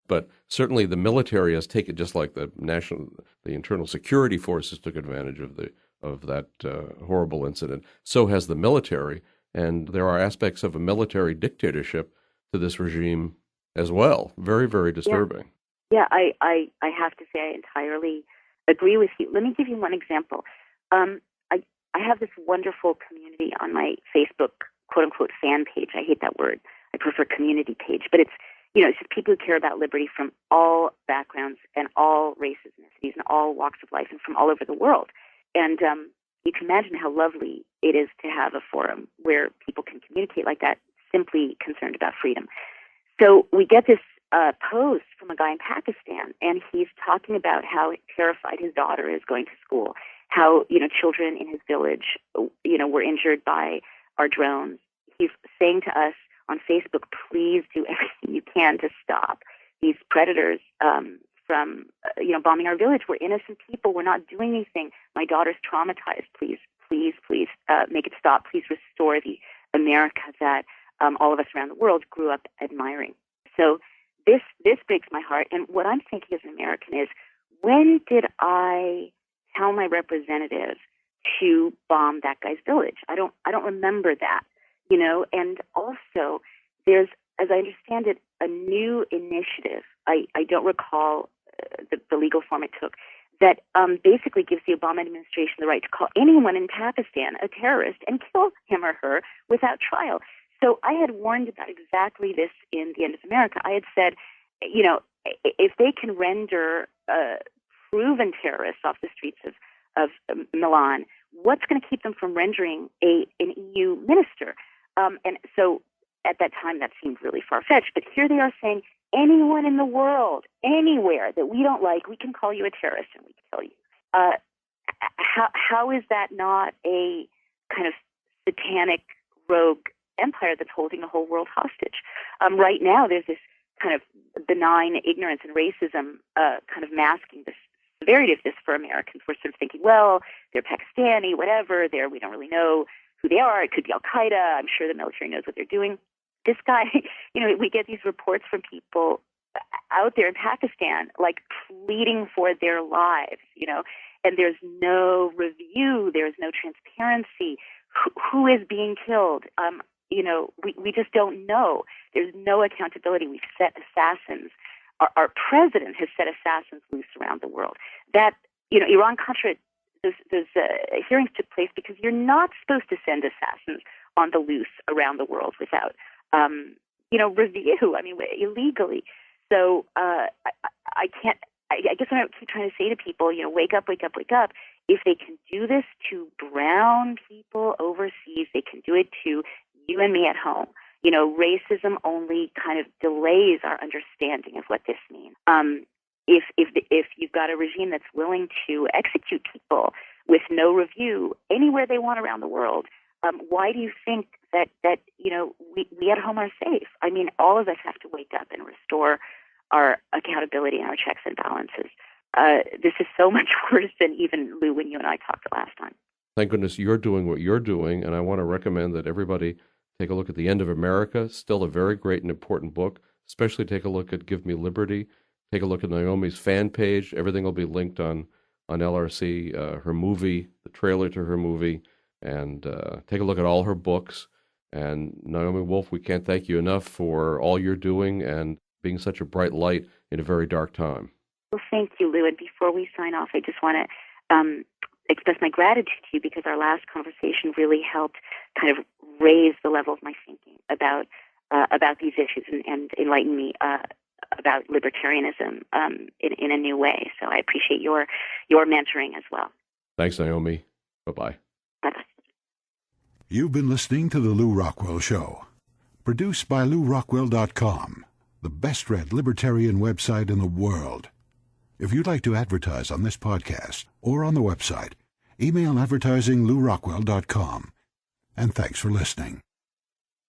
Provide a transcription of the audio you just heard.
But certainly the military has taken, just like the internal security forces took advantage of that horrible incident. So has the military, and there are aspects of a military dictatorship to this regime as well. Very, very disturbing. Yeah, I have to say I entirely agree with you. Let me give you one example. I have this wonderful community on my Facebook, quote unquote, fan page. I hate that word. I prefer community page, but it's just people who care about liberty from all backgrounds and all races, ethnicities, and all walks of life, and from all over the world. And you can imagine how lovely it is to have a forum where people can communicate like that, simply concerned about freedom. So we get this post from a guy in Pakistan, and he's talking about how terrified his daughter is going to school, how children in his village were injured by our drones. He's saying to us on Facebook, please do everything you can to stop these predators from bombing our village. We're innocent people. We're not doing anything. My daughter's traumatized. Please, please, please make it stop. Please restore the America that all of us around the world grew up admiring. So this breaks my heart. And what I'm thinking as an American is, when did I tell my representative to bomb that guy's village? I don't remember that, And also, there's, as I understand it, a new initiative. I don't recall the legal form it took, that basically gives the Obama administration the right to call anyone in Pakistan a terrorist and kill him or her without trial. So I had warned about exactly this in The End of America. I had said, if they can render proven terrorists off the streets of Milan, what's going to keep them from rendering an EU minister? And so at that time, that seemed really far-fetched. But here they are saying, anyone in the world, anywhere that we don't like, we can call you a terrorist and we can kill you. How is that not a kind of satanic rogue empire that's holding the whole world hostage? Right now, there's this kind of benign ignorance and racism kind of masking the severity of this for Americans. We're sort of thinking, well, they're Pakistani, whatever, we don't really know who they are. It could be Al-Qaeda. I'm sure the military knows what they're doing. This guy, we get these reports from people out there in Pakistan, like pleading for their lives, and there's no review, there's no transparency. Who is being killed? We just don't know. There's no accountability. We've set assassins. Our president has set assassins loose around the world. That, Iran-Contra, those hearings took place because you're not supposed to send assassins on the loose around the world without, review. I mean, illegally. So I guess what I keep trying to say to people, wake up, wake up, wake up. If they can do this to brown people overseas, they can do it to you and me at home. Racism only kind of delays our understanding of what this means. If you've got a regime that's willing to execute people with no review anywhere they want around the world, why do you think that we at home are safe? I mean, all of us have to wake up and restore our accountability and our checks and balances. This is so much worse than even, Lew, when you and I talked last time. Thank goodness you're doing what you're doing, and I want to recommend that everybody take a look at The End of America, still a very great and important book. Especially take a look at Give Me Liberty. Take a look at Naomi's fan page. Everything will be linked on LRC, her movie, the trailer to her movie, and take a look at all her books. And Naomi Wolf, we can't thank you enough for all you're doing and being such a bright light in a very dark time. Well, thank you, Lew. And before we sign off, I just want to express my gratitude to you, because our last conversation really helped kind of raise the level of my thinking about these issues and enlighten me about libertarianism in a new way. So I appreciate your mentoring as well. Thanks, Naomi. Bye-bye. Bye-bye. You've been listening to The Lew Rockwell Show, produced by LewRockwell.com, the best-read libertarian website in the world. If you'd like to advertise on this podcast or on the website, email advertising LewRockwell.com. And thanks for listening.